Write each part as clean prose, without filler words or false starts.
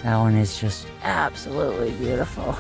That one is just absolutely beautiful.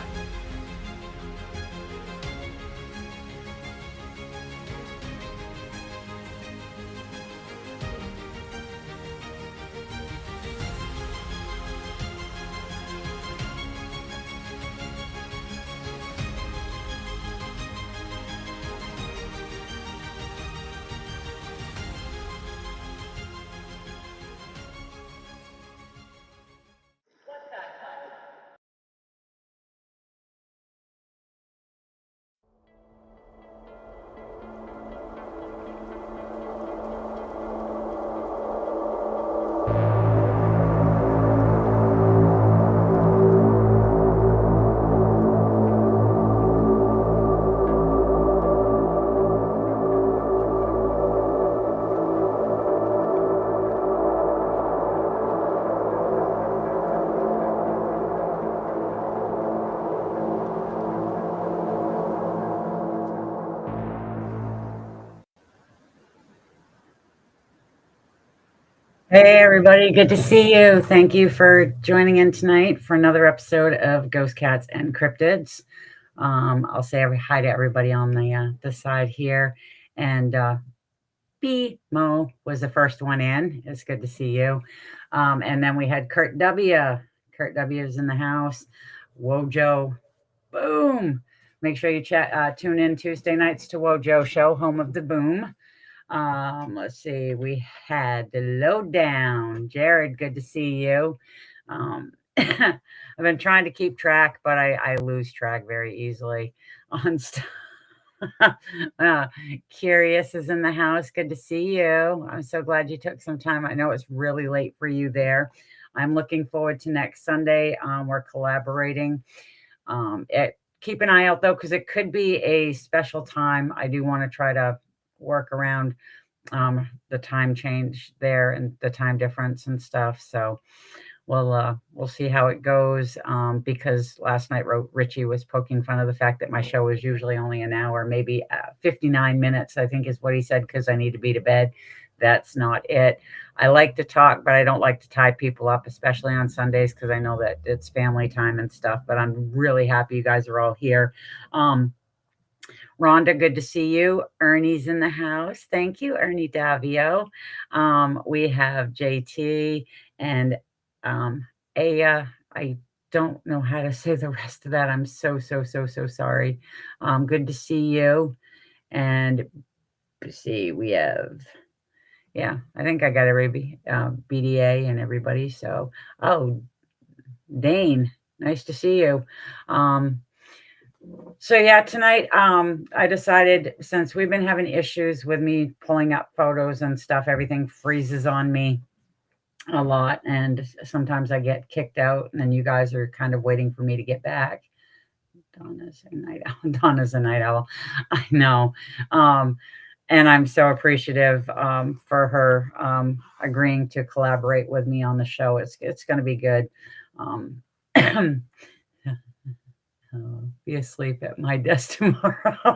Hey, everybody. Good to see you. Thank you for joining in tonight for another episode of Ghost Cats and Cryptids. I'll say hi to everybody on the side here. And B Mo was the first one in. It's good to see you. And then we had Kurt W. Kurt W is in the house. Wojo, boom. Make sure you tune in Tuesday nights to Wojo Show, home of the boom. Let's see. We had the lowdown. Jared, good to see you. I've been trying to keep track, but I lose track very easily on stuff. uh, Curious is in the house. Good to see you. I'm so glad you took some time. I know it's really late for you there. I'm looking forward to next Sunday. We're collaborating. Keep an eye out though, because it could be a special time. I do want to try to work around the time change there and the time difference and stuff. So we'll see how it goes. Because last night Richie was poking fun of the fact that my show is usually only an hour, maybe 59 minutes, I think is what he said, because I need to be to bed. That's not it. I like to talk, but I don't like to tie people up, especially on Sundays, because I know that it's family time and stuff. But I'm really happy you guys are all here. Rhonda, good to see you. Ernie's in the house. Thank you, Ernie Davio. We have JT and Aya. I don't know how to say the rest of that. I'm so sorry. Good to see you. And see, we have, yeah, I think I got every BDA and everybody. So, oh, Dane, nice to see you. So yeah, tonight I decided, since we've been having issues with me pulling up photos and stuff, everything freezes on me a lot, and sometimes I get kicked out, and then you guys are kind of waiting for me to get back. Donna's a night owl. Donna's a night owl. I know. And I'm so appreciative for her agreeing to collaborate with me on the show. It's going to be good. Um, be asleep at my desk tomorrow.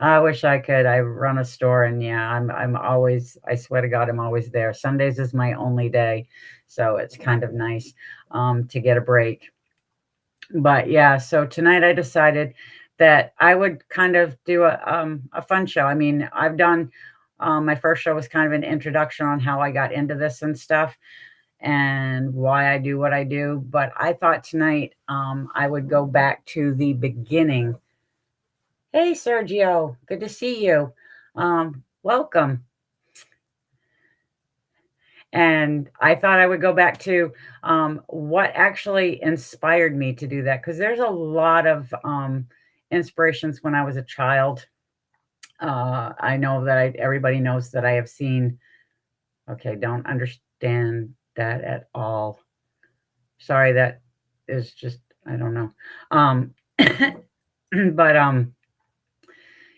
I wish I could. I run a store, and yeah, I'm always, I swear to God, I'm always there. Sundays is my only day, so it's kind of nice to get a break. But yeah, so tonight I decided that I would kind of do a fun show. I mean, I've done my first show was kind of an introduction on how I got into this and stuff, and why I do what I do. But I thought tonight I would go back to the beginning. Hey, Sergio, good to see you. Welcome. And I thought I would go back to what actually inspired me to do that, because there's a lot of inspirations when I was a child. I know that everybody knows that I have seen. Okay, don't understand that at all. Sorry, that is just, I don't know. But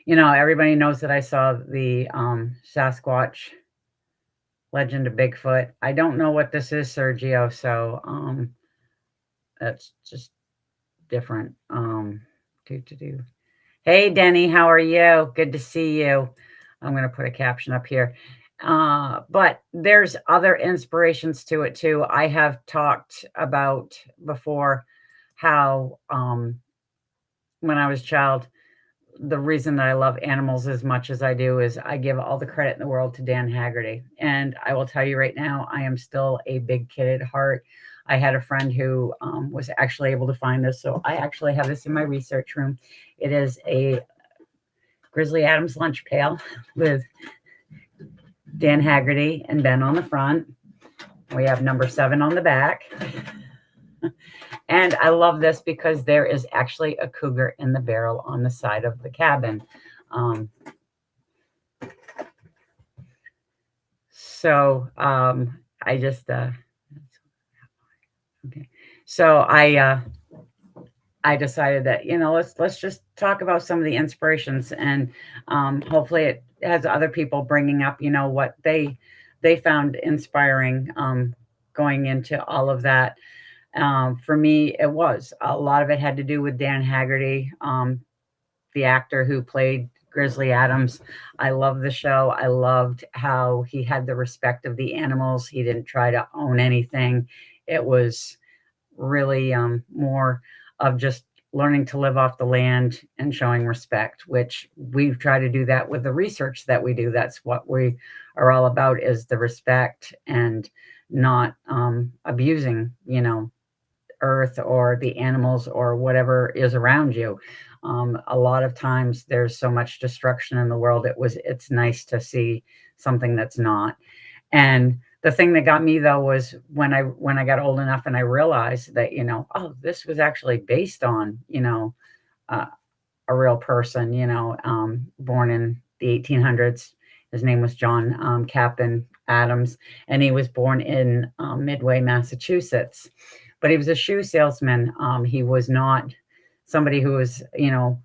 everybody knows that I saw the Sasquatch Legend of Bigfoot. I don't know what this is, Sergio, so that's just different. Do. Hey, Denny, how are you? Good to see you. I'm going to put a caption up here. But there's other inspirations to it too. I have talked about before how when I was a child, the reason that I love animals as much as I do is I give all the credit in the world to Dan Haggerty. And I will tell you right now, I am still a big kid at heart. I had a friend who was actually able to find this. So I actually have this in my research room. It is a Grizzly Adams lunch pail with Dan Haggerty and Ben on the front. We have number 7 on the back. And I love this because there is actually a cougar in the barrel on the side of the cabin. I just, okay. So I decided that, let's just talk about some of the inspirations, and hopefully it has other people bringing up, what they found inspiring going into all of that. For me, it was a lot of it had to do with Dan Haggerty, the actor who played Grizzly Adams. I loved the show. I loved how he had the respect of the animals. He didn't try to own anything. It was really more of just learning to live off the land and showing respect, which we've tried to do that with the research that we do. That's what we are all about, is the respect and not abusing, earth or the animals or whatever is around you. A lot of times there's so much destruction in the world. It's nice to see something that's not. And the thing that got me though was when I got old enough and I realized that, this was actually based on, a real person, born in the 1800s. His name was John Captain Adams, and he was born in Midway, Massachusetts. But he was a shoe salesman. He was not somebody who was,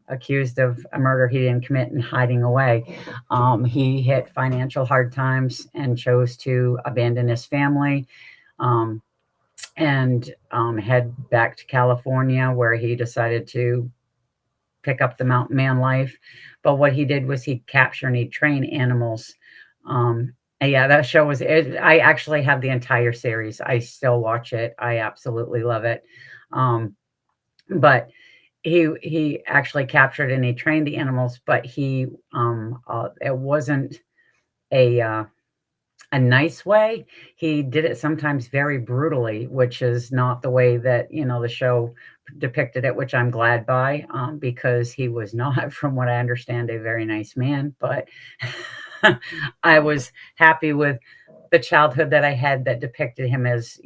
accused of a murder he didn't commit and hiding away. He hit financial hard times and chose to abandon his family and head back to California, where he decided to pick up the mountain man life. But what he did was he captured and he trained animals. And yeah, that show was it. I actually have the entire series. I still watch it. I absolutely love it. But he actually captured and he trained the animals, but it wasn't a nice way. He did it sometimes very brutally, which is not the way that, the show depicted it, which I'm glad by, because he was not, from what I understand, a very nice man. But I was happy with the childhood that I had that depicted him as,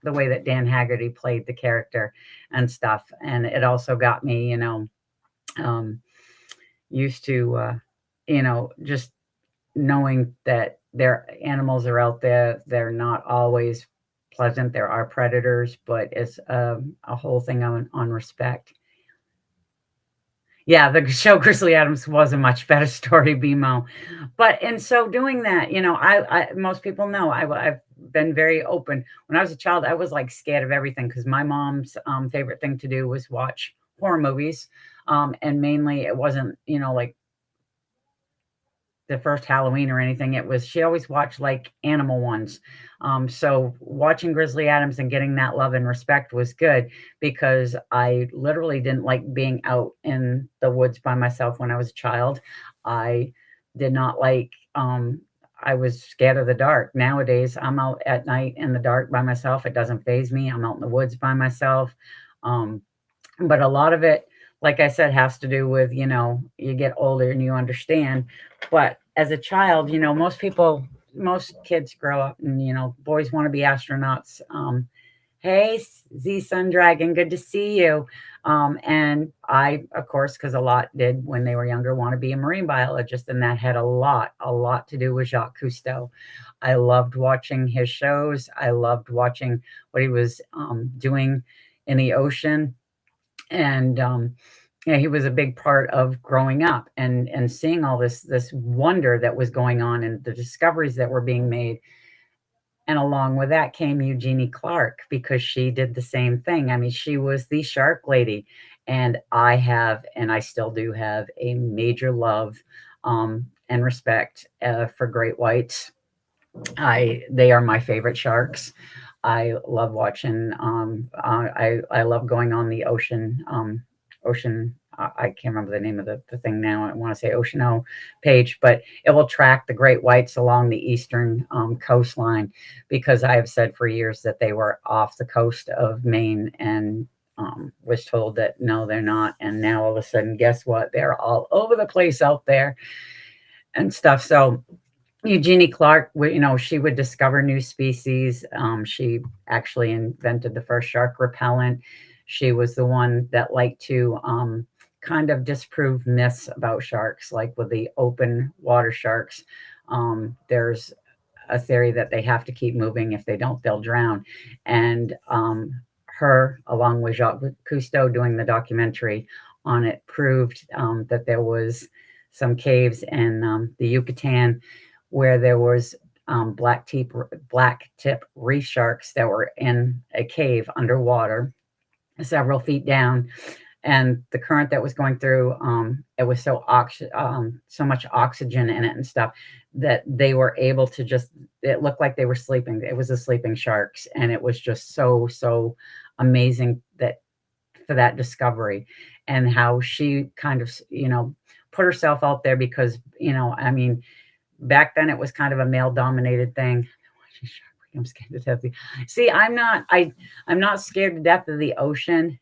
the way that Dan Haggerty played the character and stuff. And it also got me, used to, just knowing that their animals are out there. They're not always pleasant. There are predators, but it's a whole thing on respect. Yeah, the show Grizzly Adams was a much better story, BMO. But in so doing that, I most people know I've been very open. When I was a child, I was like scared of everything because my mom's favorite thing to do was watch horror movies. And mainly it wasn't, like the first Halloween or anything. She always watched like animal ones. So watching Grizzly Adams and getting that love and respect was good because I literally didn't like being out in the woods by myself when I was a child. I did not like, I was scared of the dark. Nowadays, I'm out at night in the dark by myself. It doesn't faze me. I'm out in the woods by myself. But a lot of it, like I said, has to do with, you get older and you understand. But as a child, most kids grow up and, boys want to be astronauts. Hey, Z Sun Dragon, good to see you. And I, of course, because a lot did when they were younger, want to be a marine biologist. And that had a lot to do with Jacques Cousteau. I loved watching his shows. I loved watching what he was doing in the ocean. And he was a big part of growing up and seeing all this wonder that was going on and the discoveries that were being made. And along with that came Eugenie Clark, because she did the same thing. I mean, she was the shark lady. And I still do have a major love and respect for great whites. They are my favorite sharks. I love watching. I love going on the ocean. I can't remember the name of the thing now. I want to say Ocean O page, but it will track the great whites along the eastern coastline, because I have said for years that they were off the coast of Maine, and was told that no, they're not. And now all of a sudden, guess what? They're all over the place out there and stuff. So Eugenie Clark, she would discover new species. She actually invented the first shark repellent. She was the one that liked to kind of disprove myths about sharks, like with the open water sharks. There's a theory that they have to keep moving. If they don't, they'll drown. And her, along with Jacques Cousteau, doing the documentary on it, proved that there was some caves in the Yucatan where there was black tip reef sharks that were in a cave underwater, several feet down. And the current that was going through, it was so much oxygen in it and stuff that they were able to it looked like they were sleeping. It was the sleeping sharks. And it was just so amazing for that discovery, and how she kind of, put herself out there, because, back then it was kind of a male dominated thing. I'm scared to death. See, I'm not scared to death of the ocean.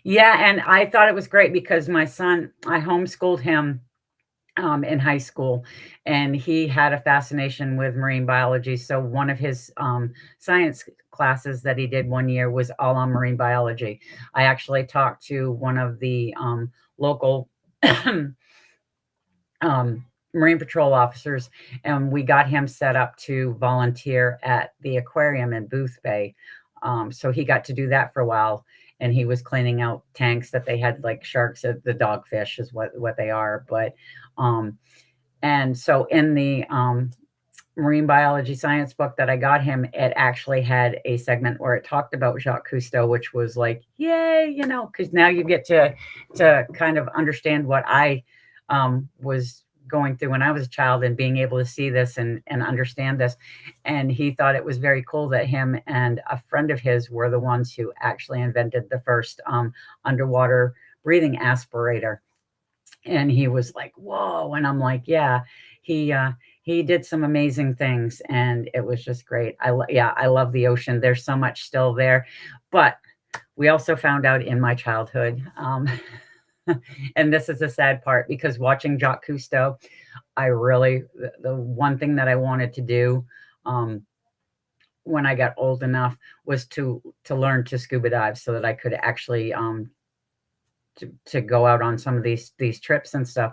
Yeah, and I thought it was great because my son, I homeschooled him in high school, and he had a fascination with marine biology. So one of his science classes that he did one year was all on marine biology. I actually talked to one of the local Marine Patrol officers, and we got him set up to volunteer at the aquarium in Booth Bay. So he got to do that for a while, and he was cleaning out tanks that they had, like sharks, the dogfish is what they are. But and so in the marine biology science book that I got him, it actually had a segment where it talked about Jacques Cousteau, which was like, yay, because now you get to kind of understand what I was going through when I was a child, and being able to see this and understand this. And he thought it was very cool that him and a friend of his were the ones who actually invented the first underwater breathing aspirator. And he was like, whoa. And I'm like, yeah, he did some amazing things, and it was just great. I love the ocean. There's so much still there. But we also found out in my childhood, and this is the sad part, because watching Jacques Cousteau, the one thing that I wanted to do when I got old enough was to learn to scuba dive, so that I could actually to go out on some of these trips and stuff.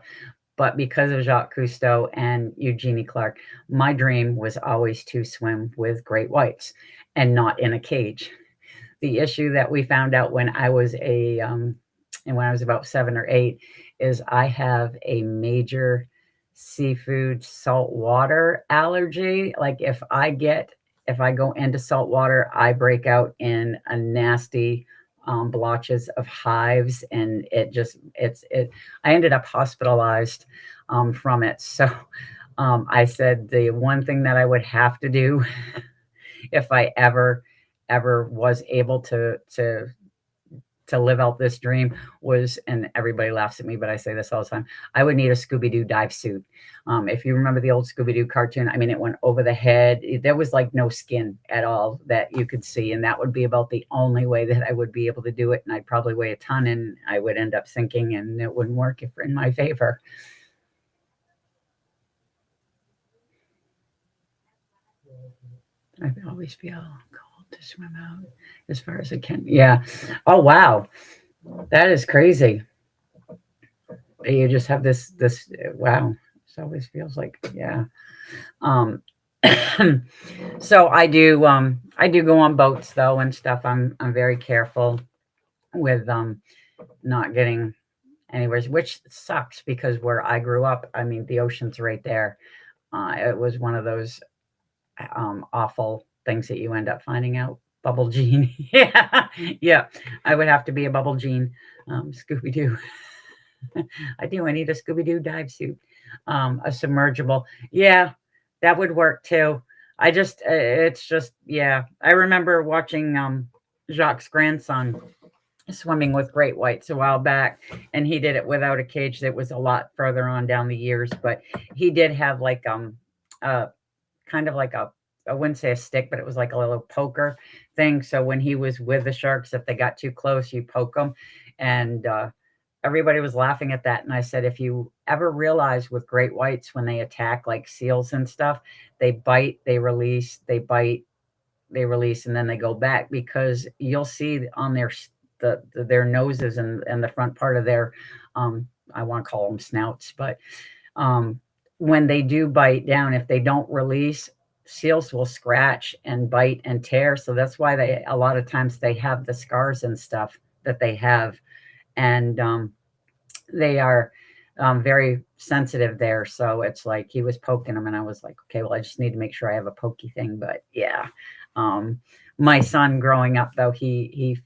But because of Jacques Cousteau and Eugenie Clark, my dream was always to swim with great whites and not in a cage. The issue that we found out when I was about 7 or 8 is I have a major seafood saltwater allergy. Like if I go into salt water, I break out in a nasty blotches of hives, and I ended up hospitalized from it. So I said the one thing that I would have to do if I ever was able to live out this dream was, and everybody laughs at me, but I say this all the time, I would need a Scooby-Doo dive suit. If you remember the old Scooby-Doo cartoon, it went over the head. There was like no skin at all that you could see, and that would be about the only way that I would be able to do it. And I'd probably weigh a ton, and I would end up sinking, and it wouldn't work in my favor. I always feel cold to swim out as far as I can. Yeah. Oh, wow. That is crazy. You just have this, wow. It always feels like, yeah. So I do go on boats though and stuff. I'm very careful with, not getting anywhere, which sucks because where I grew up, the ocean's right there. It was one of those, awful things that you end up finding out. Bubble Gene. Yeah. I would have to be a Bubble Gene, Scooby-Doo. I do. I need a Scooby-Doo dive suit, a submergible. Yeah, that would work too. It's just, yeah. I remember watching Jacques' grandson swimming with great whites a while back, and he did it without a cage. That was a lot further on down the years, but he did have like uh kind of like a, I wouldn't say a stick, but it was like a little poker thing. So when he was with the sharks, if they got too close, you poke them. And everybody was laughing at that. And I said, if you ever realize with great whites, when they attack like seals and stuff, they bite, they release, they bite, they release, and then they go back, because you'll see on their noses and the front part of their, I want to call them snouts, but um, when they do bite down, if they don't release, seals will scratch and bite and tear. So that's why they, a lot of times they have the scars and stuff that they have. And they are very sensitive there. So it's like he was poking them, and I was like, okay, well, I just need to make sure I have a pokey thing. But yeah, um, my son growing up though, he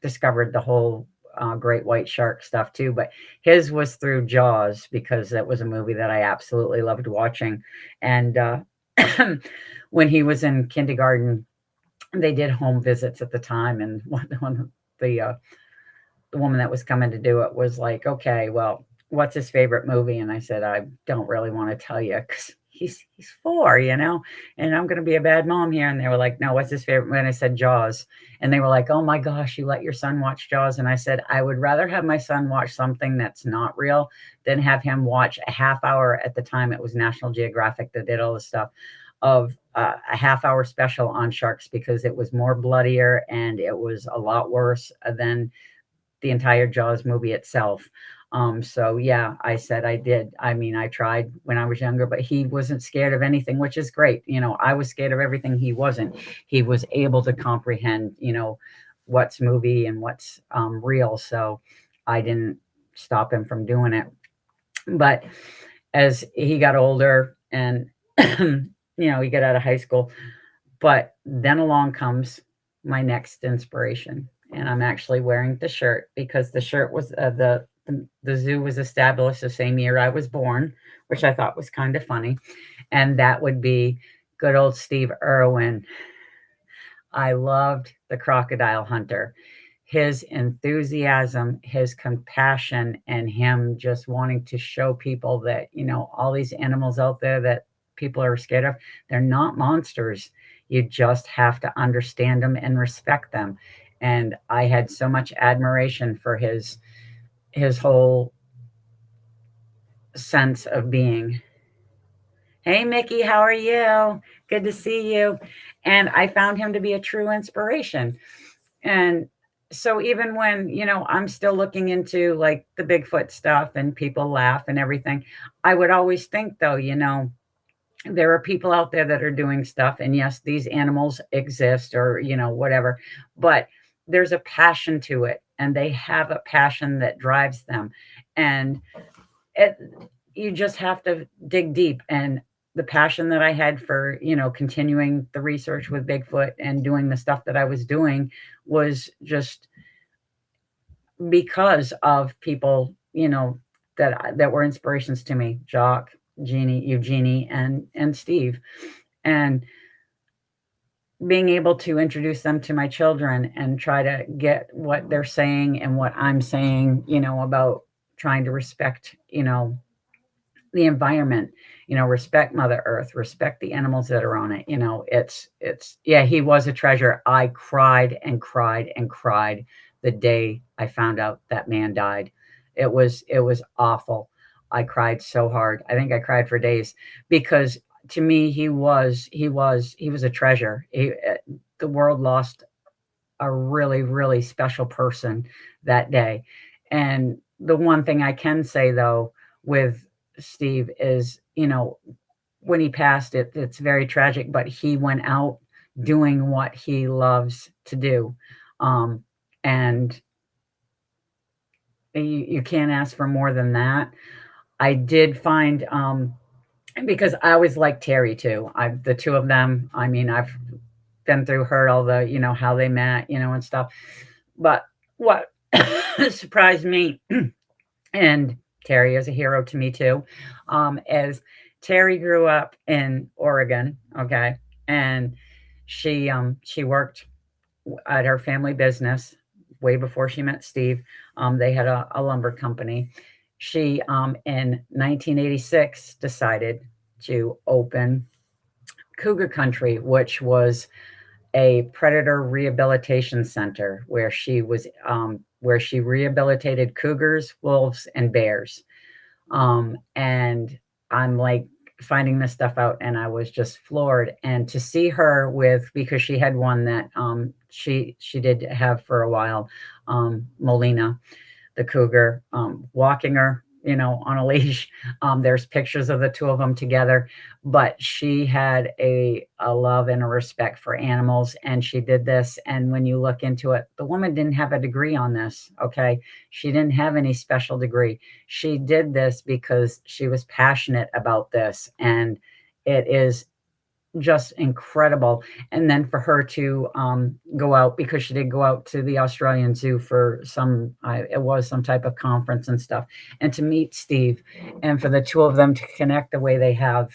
discovered the whole great white shark stuff too, but his was through Jaws, because that was a movie that I absolutely loved watching. And when he was in kindergarten, they did home visits at the time, and one of the woman that was coming to do it was like, okay, well, what's his favorite movie? And I said, I don't really want to tell you, because he's 4, and I'm going to be a bad mom here. And they were like, no, what's his favorite movie? And I said, Jaws. And they were like, oh my gosh, you let your son watch Jaws? And I said, I would rather have my son watch something that's not real than have him watch a half hour. At the time, it was National Geographic that did all this stuff, of a half-hour special on sharks, because it was more bloodier and it was a lot worse than the entire Jaws movie itself. So yeah, I said I did. I mean, I tried when I was younger, but he wasn't scared of anything, which is great. I was scared of everything. He wasn't. He was able to comprehend, what's movie and what's real. So I didn't stop him from doing it. But as he got older and, he got out of high school, but then along comes my next inspiration, and I'm actually wearing the shirt because the shirt was the zoo was established the same year I was born, which I thought was kind of funny, and that would be good old Steve Irwin. I loved The Crocodile Hunter. His enthusiasm, his compassion, and him just wanting to show people that, all these animals out there that people are scared of, they're not monsters. You just have to understand them and respect them. And I had so much admiration for his whole sense of being. Hey, Mickey, how are you? Good to see you. And I found him to be a true inspiration. And so even when, I'm still looking into like the Bigfoot stuff and people laugh and everything, I would always think though, there are people out there that are doing stuff, and yes, these animals exist, or whatever, but there's a passion to it, and they have a passion that drives them. And it, you just have to dig deep. And the passion that I had for, continuing the research with Bigfoot and doing the stuff that I was doing was just because of people, that were inspirations to me: Jock, Eugenie, and Steve. And being able to introduce them to my children and try to get what they're saying and what I'm saying, about trying to respect, the environment, respect Mother Earth, respect the animals that are on it. Yeah, he was a treasure. I cried and cried and cried the day I found out that man died. It was awful. I cried so hard. I think I cried for days, because to me, he was a treasure. The world lost a really, really special person that day. And the one thing I can say though, with Steve is, when he passed, it's very tragic, but he went out doing what he loves to do. And you can't ask for more than that. I did find, because I always liked Terry too. The two of them, I mean, I've been through her, all the, how they met, and stuff. But what surprised me And Terry is a hero to me too. As Terry grew up in Oregon, okay, and she worked at her family business way before she met Steve. They had a lumber company. She in 1986 decided to open Cougar Country, which was a predator rehabilitation center where she rehabilitated cougars, wolves, and bears. And I'm like finding this stuff out, and I was just floored. And to see her with, because she had one that she did have for a while, Molina, the cougar, walking her, on a leash. There's pictures of the two of them together, but she had a love and a respect for animals, and she did this. And when you look into it, the woman didn't have a degree on this. Okay, she didn't have any special degree. She did this because she was passionate about this, and it is just incredible. And then for her to go out, because she did go out to the Australian Zoo for it was some type of conference and stuff, and to meet Steve, and for the two of them to connect the way they have,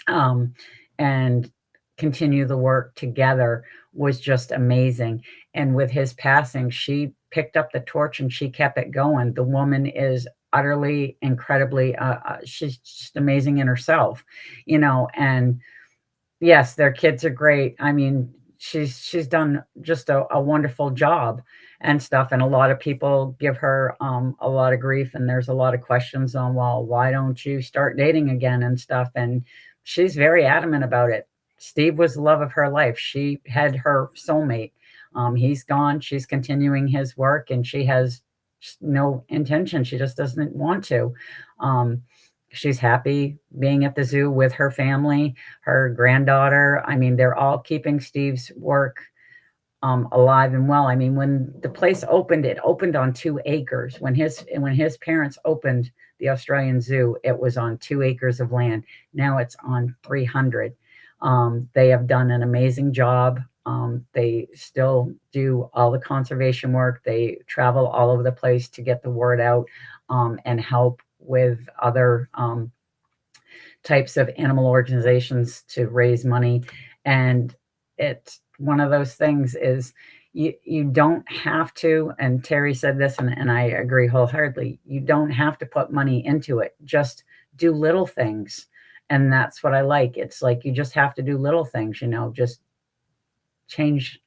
um, and continue the work together, was just amazing. And with his passing, she picked up the torch and she kept it going. The woman is utterly incredibly, she's just amazing in herself, and yes, their kids are great. I mean, she's done just a wonderful job and stuff, and a lot of people give her, a lot of grief, and there's a lot of questions on, "Well, why don't you start dating again?" and stuff, and she's very adamant about it. Steve was the love of her life. She had her soulmate. He's gone, she's continuing his work, and she has no intention, she just doesn't want to. Um, she's happy being at the zoo with her family, her granddaughter. I mean, they're all keeping Steve's work alive and well. I mean, when the place opened, it opened on 2 acres. When his parents opened the Australian Zoo, it was on 2 acres of land. Now it's on 300. They have done an amazing job. They still do all the conservation work. They travel all over the place to get the word out, and help with other types of animal organizations to raise money. And it's one of those things is you don't have to, and Terry said this, and I agree wholeheartedly, you don't have to put money into it. Just do little things. And that's what I like. It's like you just have to do little things, just change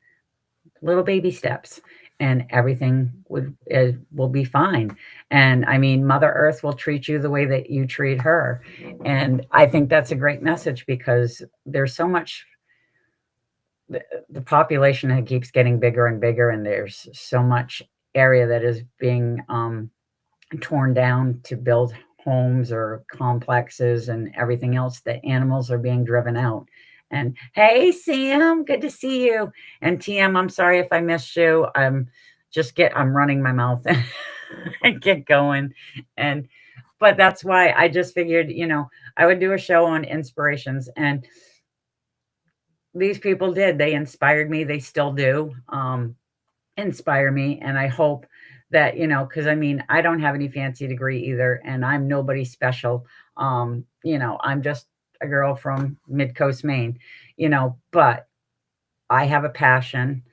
little baby steps, and everything will be fine. And I mean, Mother Earth will treat you the way that you treat her. And I think that's a great message, because there's so much, the population that keeps getting bigger and bigger, and there's so much area that is being torn down to build homes or complexes and everything else. The animals are being driven out. And hey, Sam, good to see you. And TM, I'm sorry if I missed you. I'm running my mouth and get going. And but that's why I just figured, I would do a show on inspirations, and these people did. They inspired me. They still do. Inspire me, and I hope that, because I mean, I don't have any fancy degree either, and I'm nobody special. I'm just a girl from Mid-Coast Maine, but I have a passion.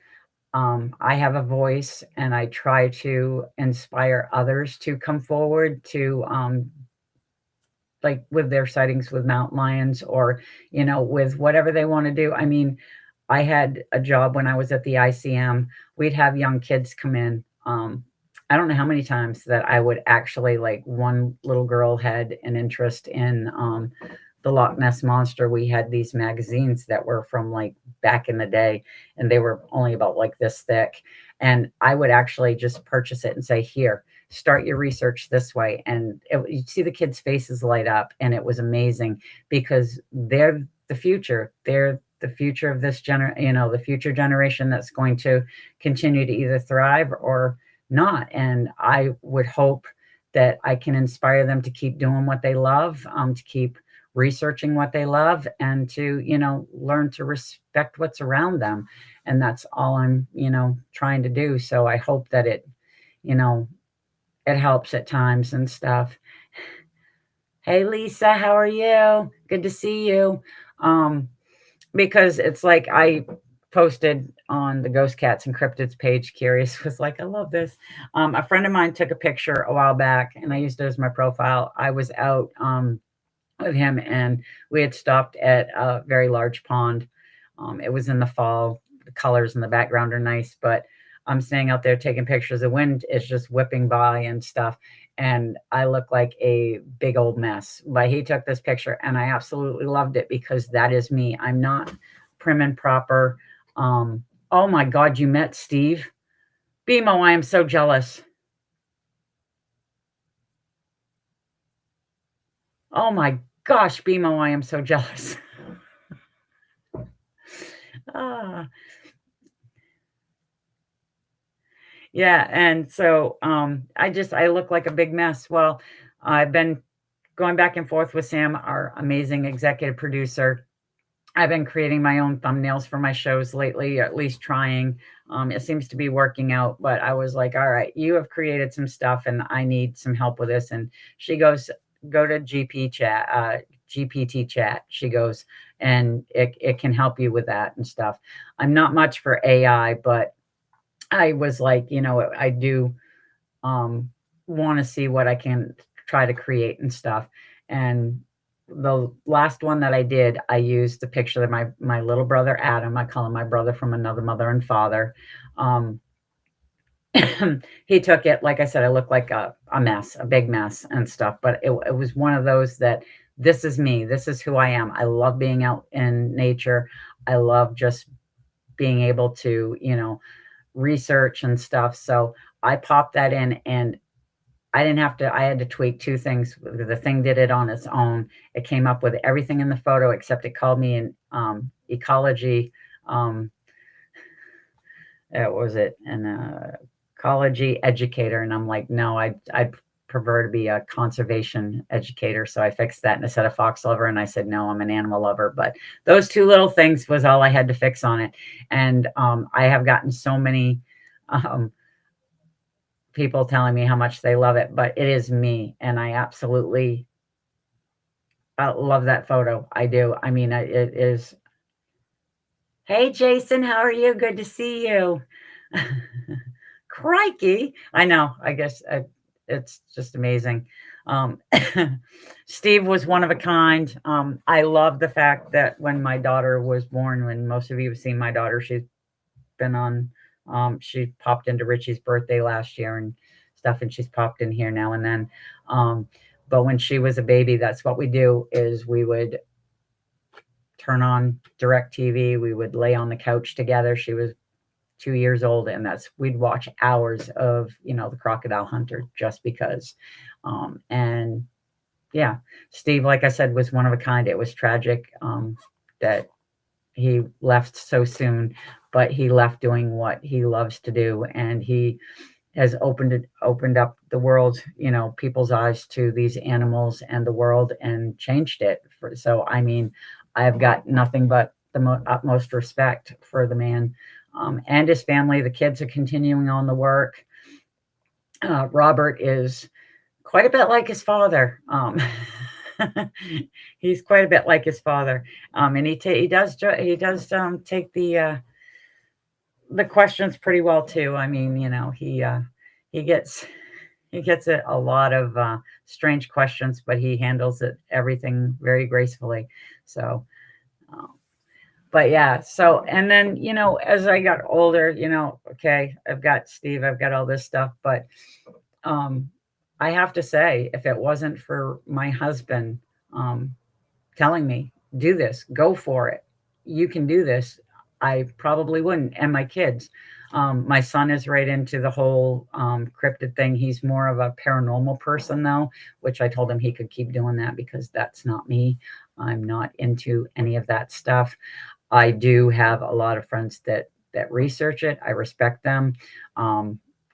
I have a voice, and I try to inspire others to come forward to, like with their sightings with mountain lions, or, with whatever they want to do. I mean, I had a job when I was at the ICM. We'd have young kids come in. I don't know how many times that I would actually, like, one little girl had an interest in the Loch Ness Monster. We had these magazines that were from like back in the day, and they were only about like this thick. And I would actually just purchase it and say, here, start your research this way. And you'd see the kids' faces light up, and it was amazing, because they're the future. They're the future of this the future generation that's going to continue to either thrive or not. And I would hope that I can inspire them to keep doing what they love, to keep researching what they love, and to, learn to respect what's around them. And that's all I'm, trying to do. So I hope that it, you know, it helps at times and stuff. Hey, Lisa, how are you? Good to see you. Because it's like I posted on the Ghost Cats and Cryptids page. Curious was like, I love this. A friend of mine took a picture a while back, and I used it as my profile. I was out with him, and we had stopped at a very large pond. It was in the fall. The colors in the background are nice, but I'm staying out there taking pictures. The wind is just whipping by and stuff, and I look like a big old mess. But he took this picture, and I absolutely loved it because that is me. I'm not prim and proper. Oh my God, you met Steve? BMO, I am so jealous. Oh my gosh, BMO, I am so jealous. Ah. Yeah, and so, I look like a big mess. Well, I've been going back and forth with Sam, our amazing executive producer. I've been creating my own thumbnails for my shows lately, at least trying. It seems to be working out, but I was like, "All right, you have created some stuff, and I need some help with this." And she goes, "Go to GPT chat." She goes, and it can help you with that and stuff. I'm not much for AI, but I was like, I do want to see what I can try to create and stuff. And the last one that I did, I used the picture of my little brother Adam. I call him my brother from another mother and father. Um, he took it, like I said, I look like a mess, a big mess and stuff. But it was one of those that this is me. This is who I am. I love being out in nature. I love just being able to, research and stuff. So I popped that in, and I had to tweak two things. The thing did it on its own. It came up with everything in the photo, except it called me an ecology, what was it? An ecology educator. And I'm like, no, I'd prefer to be a conservation educator. So I fixed that instead of fox lover. And I said, no, I'm an animal lover. But those two little things was all I had to fix on it. And I have gotten so many people telling me how much they love it, but it is me. And I absolutely love that photo. I do. I mean, it is. Hey, Jason, how are you? Good to see you. Crikey. I know. I guess it's just amazing. Um, Steve was one of a kind. I love the fact that when my daughter was born, when most of you have seen my daughter, she's been on, she popped into Richie's birthday last year and stuff, and she's popped in here now and then. But when she was a baby, that's what we do is we would turn on DirecTV. We would lay on the couch together. She was 2 years old, and we'd watch hours of the Crocodile Hunter just because. And yeah, Steve, like I said, was one of a kind. It was tragic that he left so soon, but he left doing what he loves to do, and he has opened up the world, people's eyes to these animals and the world, and changed it. So I mean, I've got nothing but the utmost respect for the man and his family. The kids are continuing on the work. Robert is quite a bit like his father. He's quite a bit like his father, and he does take the questions pretty well too. I mean, he gets a lot of strange questions, but he handles everything very gracefully. So, but yeah. So, and then as I got older, okay, I've got Steve, I've got all this stuff, but I have to say, if it wasn't for my husband telling me, do this, go for it, you can do this, I probably wouldn't. And my kids, my son is right into the whole cryptid thing. He's more of a paranormal person, though, which I told him he could keep doing that because that's not me. I'm not into any of that stuff. I do have a lot of friends that research it. I respect them.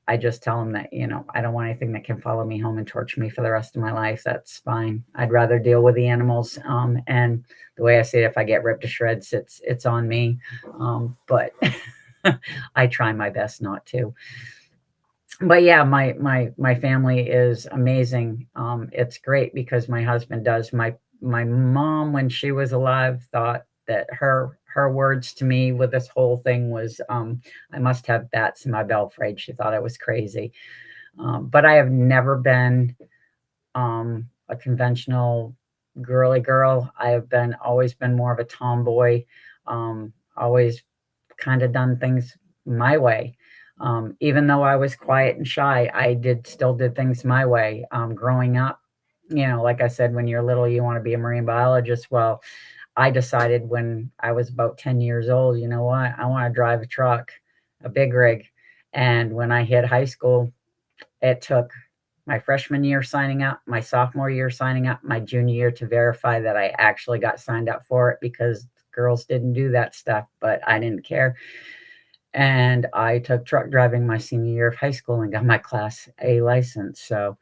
I just tell them that, I don't want anything that can follow me home and torture me for the rest of my life. That's fine. I'd rather deal with the animals. And the way I say it, if I get ripped to shreds, it's on me. But I try my best not to. but yeah, my family is amazing. It's great because my husband does. My mom, when she was alive, thought that her words to me with this whole thing was, I must have bats in my belfry. She thought I was crazy. But I have never been a conventional girly girl. I have been always been more of a tomboy. Always kind of done things my way. Even though I was quiet and shy, I still did things my way. Growing up, like I said, when you're little, you want to be a marine biologist. Well, I decided when I was about 10 years old, you know what? I want to drive a truck, a big rig. And when I hit high school, it took my freshman year signing up, my sophomore year signing up, my junior year to verify that I actually got signed up for it, because girls didn't do that stuff, but I didn't care. And I took truck driving my senior year of high school and got my Class A license. So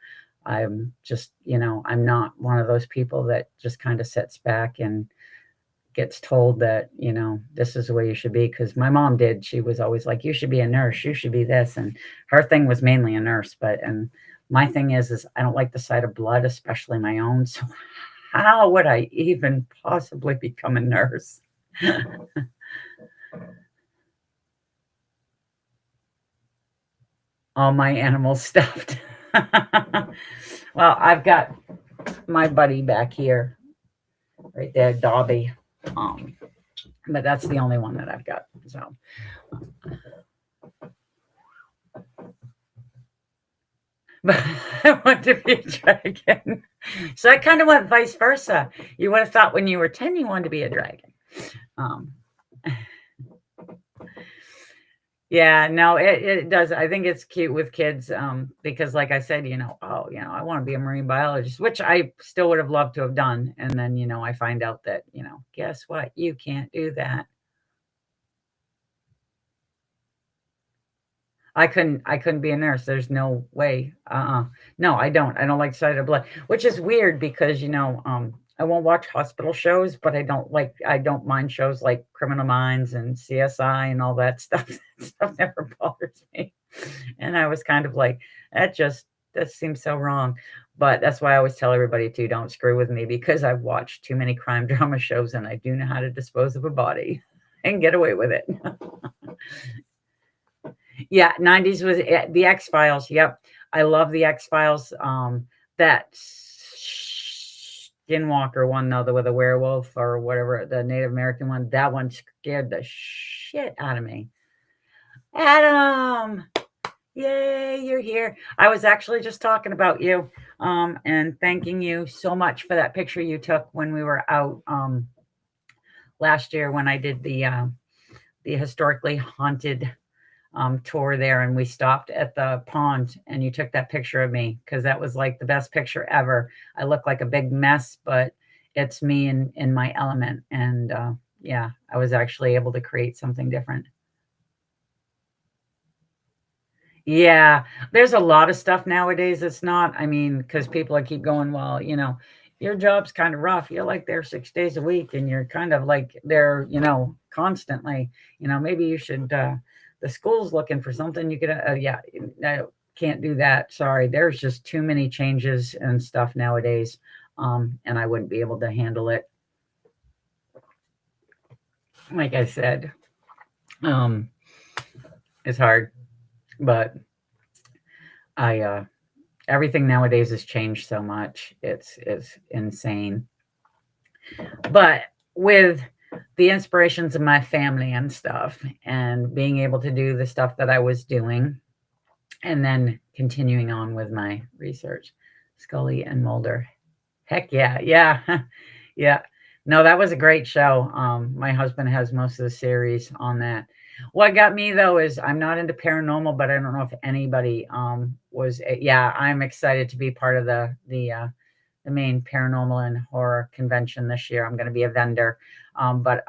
I'm just, I'm not one of those people that just kind of sits back and gets told that, this is the way you should be. Because my mom did. She was always like, you should be a nurse. You should be this. And her thing was mainly a nurse. And my thing is I don't like the sight of blood, especially my own. So how would I even possibly become a nurse? All my animals stuffed. Well, I've got my buddy back here, right there, Dobby. But that's the only one that I've got. So, but I want to be a dragon. So I kind of went vice versa. You would have thought when you were 10, you wanted to be a dragon. Um, Yeah, no, it does. I think it's cute with kids, because like I said, I want to be a marine biologist, which I still would have loved to have done. And then, I find out that, guess what? You can't do that. I couldn't be a nurse. There's no way. No, I don't. I don't like the sight of blood, which is weird because, I won't watch hospital shows, but I don't mind shows like Criminal Minds and CSI and all that stuff. That stuff never bothers me. And I was kind of like, that seems so wrong. But that's why I always tell everybody to don't screw with me, because I've watched too many crime drama shows and I do know how to dispose of a body and get away with it. Yeah, 90s was the X-Files. Yep. I love the X-Files. That Skinwalker one, though, with a werewolf or whatever, the Native American one, that one scared the shit out of me. Adam, yay, you're here. I was actually just talking about you, and thanking you so much for that picture you took when we were out last year when I did the historically haunted tour there, and we stopped at the pond and you took that picture of me, because that was like the best picture ever. I look like a big mess, but it's me in my element. And yeah, I was actually able to create something different. Yeah, there's a lot of stuff nowadays that's not. I mean, because people keep going, well, your job's kind of rough. You're like there 6 days a week and you're kind of like there, constantly. Maybe you should, the school's looking for something you could, yeah, I can't do that. Sorry. There's just too many changes and stuff nowadays. And I wouldn't be able to handle it. Like I said, um, it's hard, but everything nowadays has changed so much. It's insane. But with the inspirations of my family and stuff, and being able to do the stuff that I was doing, and then continuing on with my research, Scully and Mulder. Heck yeah, yeah, yeah. No, that was a great show. My husband has most of the series on that. What got me though is I'm not into paranormal, but I don't know if anybody was. Yeah, I'm excited to be part of the main paranormal and horror convention this year. I'm going to be a vendor, but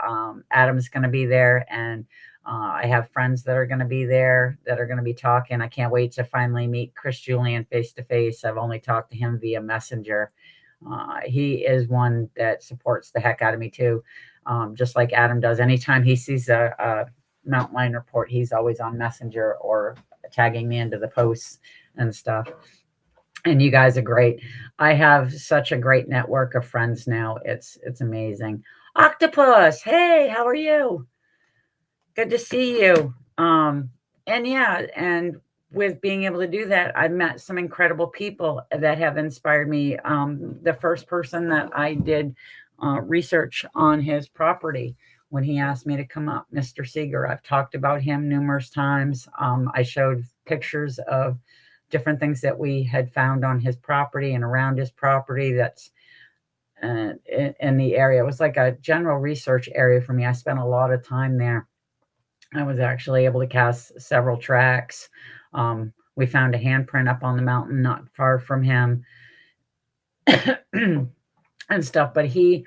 Adam's going to be there, and I have friends that are going to be there that are going to be talking. I can't wait to finally meet Chris Julian face to face. I've only talked to him via Messenger. He is one that supports the heck out of me too, just like Adam does. Anytime he sees a Mountain Lion report, he's always on Messenger or tagging me into the posts and stuff. And you guys are great. I have such a great network of friends now. It's amazing. Octopus, hey, how are you? Good to see you. And yeah, and with being able to do that, I've met some incredible people that have inspired me. The first person that I did research on his property when he asked me to come up, Mr. Seeger. I've talked about him numerous times. I showed pictures of different things that we had found on his property and around his property that's in the area. It was like a general research area for me. I spent a lot of time there. I was actually able to cast several tracks. We found a handprint up on the mountain not far from him and stuff. But he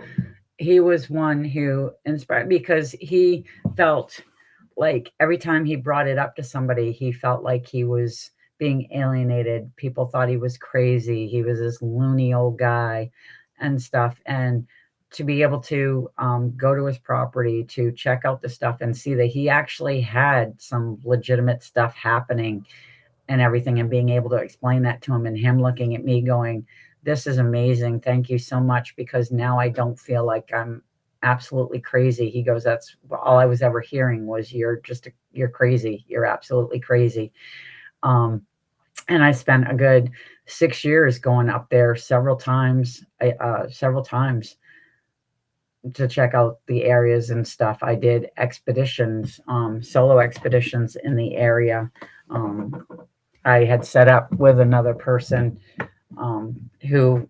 was one who inspired, because he felt like every time he brought it up to somebody, he felt like he was being alienated. People thought he was crazy. He was this loony old guy and stuff. And to be able to go to his property to check out the stuff and see that he actually had some legitimate stuff happening and everything, and being able to explain that to him, and him looking at me going, this is amazing. Thank you so much, because now I don't feel like I'm absolutely crazy. He goes, that's all I was ever hearing was you're crazy. You're absolutely crazy. And I spent a good 6 years going up there several times to check out the areas and stuff. I did expeditions, solo expeditions in the area. I had set up with another person who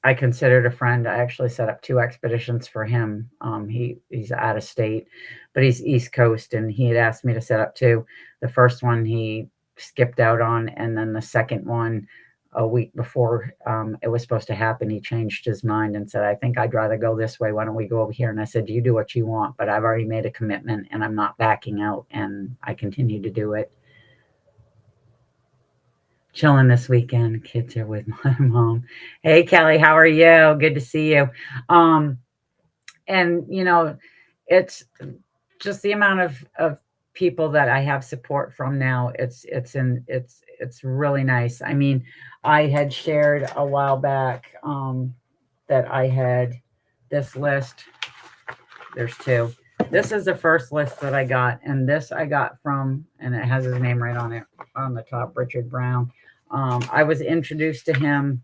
I considered a friend. I actually set up 2 expeditions for him. He's out of state, but he's East Coast, and he had asked me to set up 2. The first one he skipped out on, and then the second one, a week before it was supposed to happen, he changed his mind and said, I think I'd rather go this way. Why don't we go over here? And I said, you do what you want, but I've already made a commitment and I'm not backing out. And I continue to do it. Chilling this weekend. Kids are with my mom. Hey, Kelly, how are you? Good to see you. And you know, it's just the amount of people that I have support from now. It's really nice. I mean, I had shared a while back that I had this list. There's 2. This is the first list that I got, and this I got from, and it has his name right on it on the top, Richard Brown. I was introduced to him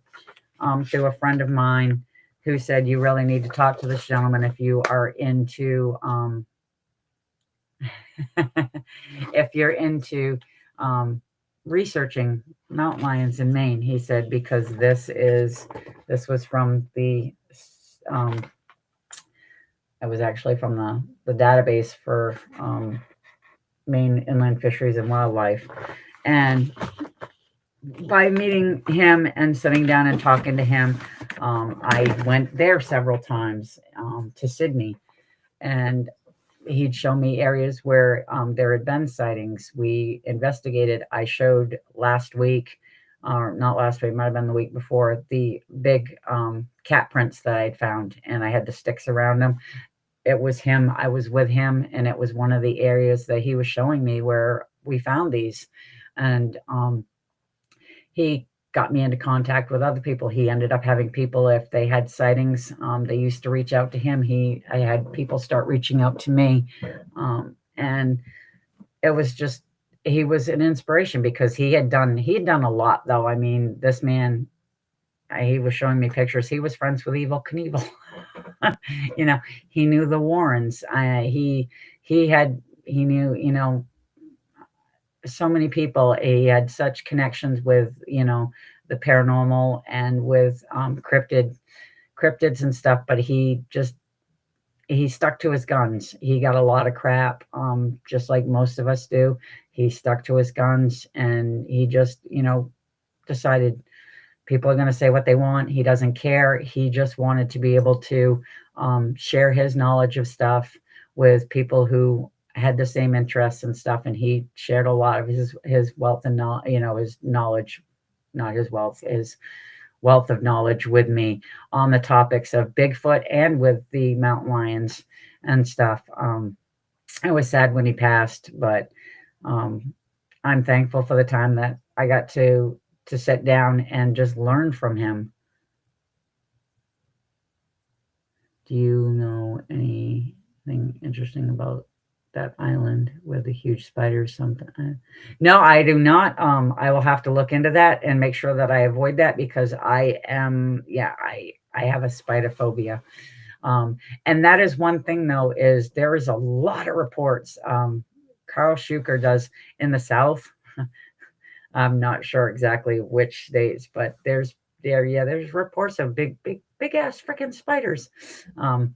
through a friend of mine who said, you really need to talk to this gentleman if you are into if you're into researching mountain lions in Maine. He said, because this was from the it was actually from the database for Maine Inland Fisheries and Wildlife. And by meeting him and sitting down and talking to him, I went there several times to Sydney, and he'd show me areas where there had been sightings. We investigated. I showed last week, or not last week, might have been the week before, the big cat prints that I had found, and I had the sticks around them. It was him. I was with him, and it was one of the areas that he was showing me where we found these. And he got me into contact with other people. He ended up having people, if they had sightings, they used to reach out to him. I had people start reaching out to me. And it was just, he was an inspiration, because he had done a lot, though. I mean, this man, he was showing me pictures. He was friends with Evel Knievel. You know, he knew the Warrens. He knew, you know, so many people. He had such connections with, you know, the paranormal and with cryptids and stuff, but he stuck to his guns. He got a lot of crap, just like most of us do. He stuck to his guns, and he just, you know, decided people are going to say what they want. He doesn't care. He just wanted to be able to share his knowledge of stuff with people who had the same interests and stuff. And he shared a lot of his wealth and knowledge, you know, his knowledge, not his wealth, his wealth of knowledge with me on the topics of Bigfoot and with the mountain lions and stuff. I was sad when he passed, but I'm thankful for the time that I got to sit down and just learn from him. Do you know anything interesting about that island with the huge spiders? Something? No, I do not. I will have to look into that and make sure that I avoid that because I am, yeah, I have a spider phobia. And that is one thing though, is there is a lot of reports. Carl Schuker does in the South. I'm not sure exactly which states, but there's reports of big ass freaking spiders. Um,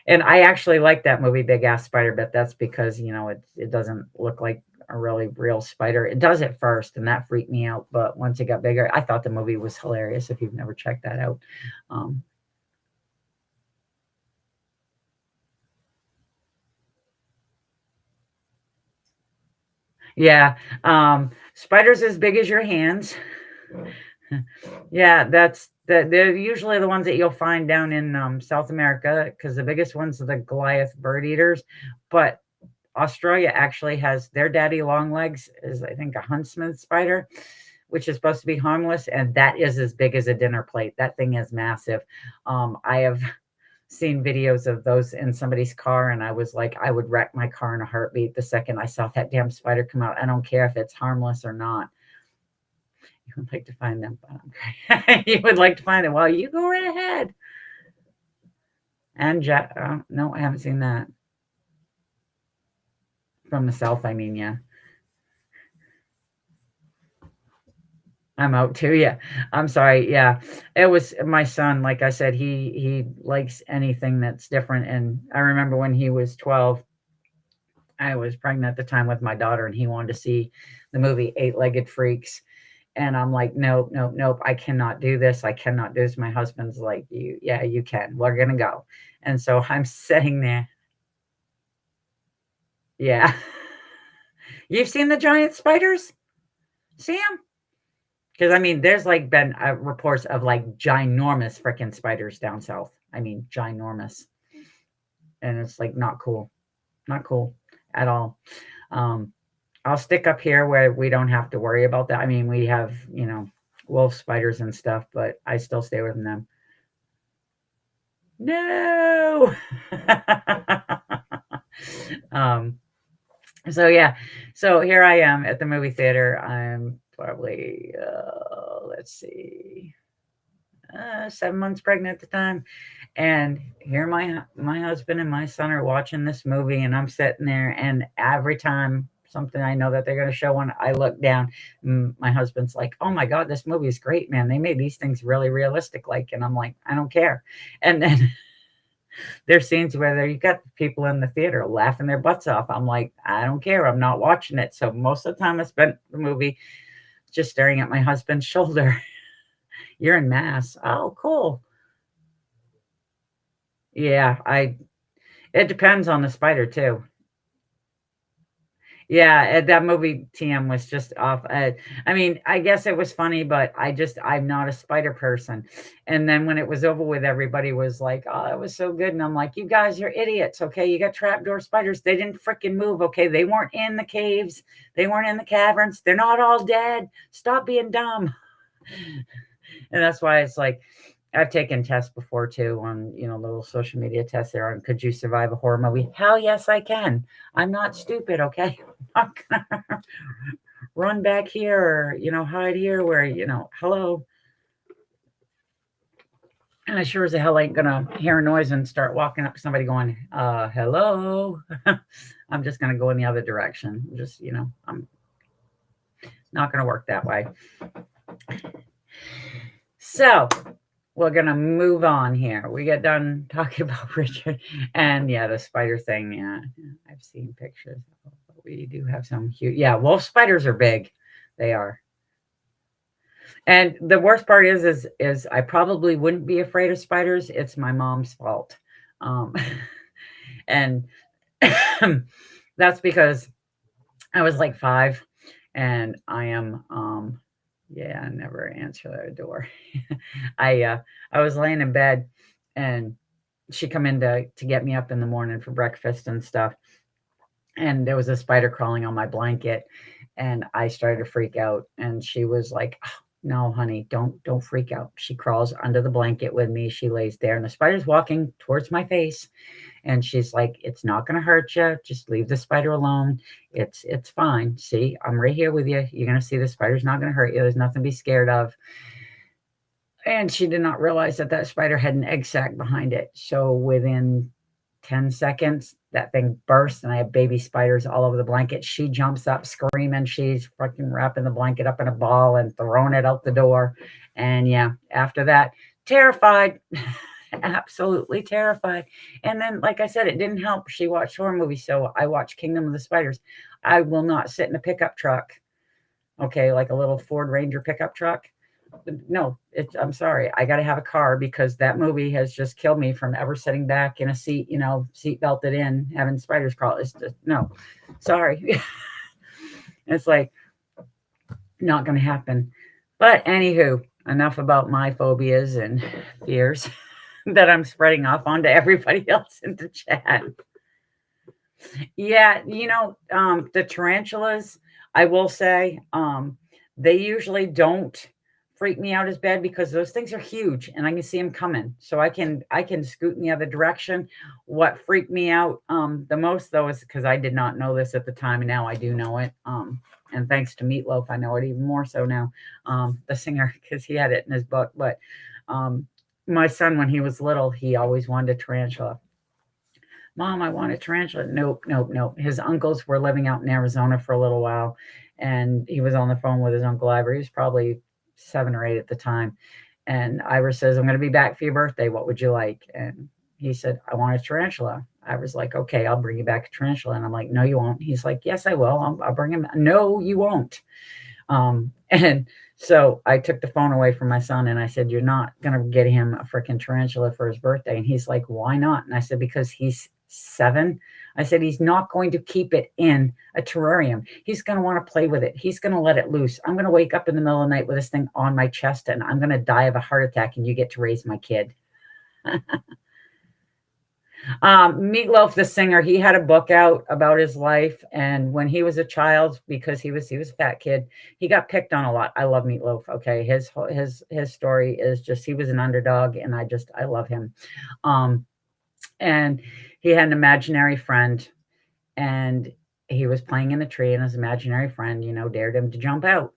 and I actually like that movie, Big Ass Spider, but that's because it doesn't look like a really real spider. It does at first, and that freaked me out. But once it got bigger, I thought the movie was hilarious. If you've never checked that out, um, yeah, spiders as big as your hands. Yeah, they're usually the ones that you'll find down in South America because the biggest ones are the Goliath bird eaters. But Australia actually has their daddy long legs is I think a huntsman spider, which is supposed to be harmless, and that is as big as a dinner plate. That thing is massive. I have seen videos of those in somebody's car, and I was like, I would wreck my car in a heartbeat the second I saw that damn spider come out. I don't care if it's harmless or not. You would like to find them, but you would like to find it. Well, you go right ahead. And no, I haven't seen that from the south. I mean, yeah, I'm out too. Yeah, I'm sorry. Yeah, it was my son. Like I said, he likes anything that's different. And I remember when he was 12, I was pregnant at the time with my daughter, and he wanted to see the movie Eight-Legged Freaks. And I'm like, nope, nope, nope. I cannot do this. I cannot do this. My husband's like, yeah, you can. We're gonna go. And so I'm sitting there. Yeah. You've seen the giant spiders? See them? Because I mean, there's like been reports of like ginormous freaking spiders down south. I mean, ginormous, and it's like not cool, not cool at all. Um, I'll stick up here where we don't have to worry about that. I mean, we have wolf spiders and stuff, but I still stay away from them. No. um, so yeah, so here I am at the movie theater. I'm probably let's see, 7 months pregnant at the time, and here my husband and my son are watching this movie, and I'm sitting there, and every time something I know that they're going to show one, I look down. My husband's like, "Oh my god, this movie is great, man! They made these things really realistic." Like, and I'm like, "I don't care." And then there's scenes where you got people in the theater laughing their butts off. I'm like, I don't care. I'm not watching it. So most of the time I spent the movie just staring at my husband's shoulder. You're in mass. Oh, cool. Yeah, it depends on the spider too. Yeah, that movie TM was just off. I mean, I guess it was funny, but I'm not a spider person. And then when it was over with, everybody was like, "Oh, it was so good." And I'm like, "You guys, you're idiots. Okay, you got trapdoor spiders. They didn't freaking move. Okay, they weren't in the caves. They weren't in the caverns. They're not all dead. Stop being dumb." And that's why it's like I've taken tests before too on, little social media tests there on could you survive a horror movie? Hell yes, I can. I'm not stupid, okay? I'm not gonna run back here or, hide here where, hello. And I sure as the hell ain't gonna hear a noise and start walking up to somebody going, hello. I'm just gonna go in the other direction. Just, I'm not gonna work that way. So we're gonna move on here. We get done talking about Richard, and yeah, the spider thing. Yeah, I've seen pictures. We do have some huge. Yeah, wolf spiders are big. They are. And the worst part is I probably wouldn't be afraid of spiders. It's my mom's fault, um, and that's because I was like 5, and I am yeah, never answer the door. I was laying in bed, and she come in to get me up in the morning for breakfast and stuff. and there was a spider crawling on my blanket, and I started to freak out, and she was like, "Oh, no, honey, don't freak out." She crawls under the blanket with me. She lays there, and the spider's walking towards my face, and she's like, "It's not gonna hurt you. Just leave the spider alone. It's fine. See, I'm right here with you. You're gonna see the spider's not gonna hurt you. There's nothing to be scared of." And she did not realize that that spider had an egg sac behind it. So within 10 seconds, that thing burst, and I have baby spiders all over the blanket. She jumps up screaming. She's fucking wrapping the blanket up in a ball and throwing it out the door. And yeah, after that, terrified. Absolutely terrified. And then, like I said, it didn't help. She watched horror movies, so I watched Kingdom of the Spiders. I will not sit in a pickup truck, okay, like a little Ford Ranger pickup truck. No, I'm sorry. I got to have a car because that movie has just killed me from ever sitting back in a seat, seat belted in, having spiders crawl. It's just, no, sorry. It's like not going to happen. But anywho, enough about my phobias and fears that I'm spreading off onto everybody else in the chat. Yeah, the tarantulas, I will say, they usually don't freak me out as bad because those things are huge and I can see them coming. So I can scoot in the other direction. What freaked me out the most though is because I did not know this at the time and now I do know it. And thanks to Meatloaf, I know it even more so now. The singer, because he had it in his book. But my son, when he was little, he always wanted a tarantula. Mom, I want a tarantula. Nope, nope, nope. His uncles were living out in Arizona for a little while, and he was on the phone with his Uncle Ivor. He was probably 7 or 8 at the time. And Ivor says, I'm going to be back for your birthday. What would you like? And he said, I want a tarantula. I was like, okay, I'll bring you back a tarantula. And I'm like, no, you won't. He's like, yes, I will. I'll bring him. No, you won't. And so I took the phone away from my son and I said, you're not going to get him a freaking tarantula for his birthday. And he's like, why not? And I said, because he's 7. I said, he's not going to keep it in a terrarium. He's going to want to play with it. He's going to let it loose. I'm going to wake up in the middle of the night with this thing on my chest and I'm going to die of a heart attack and you get to raise my kid. Meatloaf, the singer, he had a book out about his life, and when he was a child, because he was a fat kid, he got picked on a lot. I love Meatloaf. Okay, his story is just he was an underdog, and I love him. And he had an imaginary friend, and he was playing in a tree, and his imaginary friend, dared him to jump out,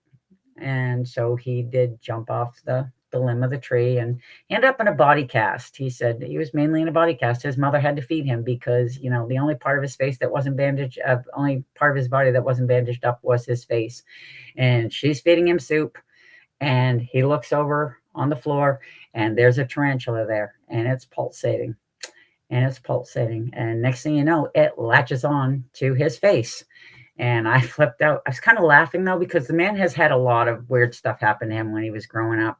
and so he did jump off the limb of the tree and he ended up in a body cast. He said he was mainly in a body cast. His mother had to feed him because, the only part of his face that wasn't bandaged, only part of his body that wasn't bandaged up was his face. And she's feeding him soup and he looks over on the floor and there's a tarantula there and it's pulsating. And next thing you know, it latches on to his face. And I flipped out. I was kind of laughing though, because the man has had a lot of weird stuff happen to him when he was growing up.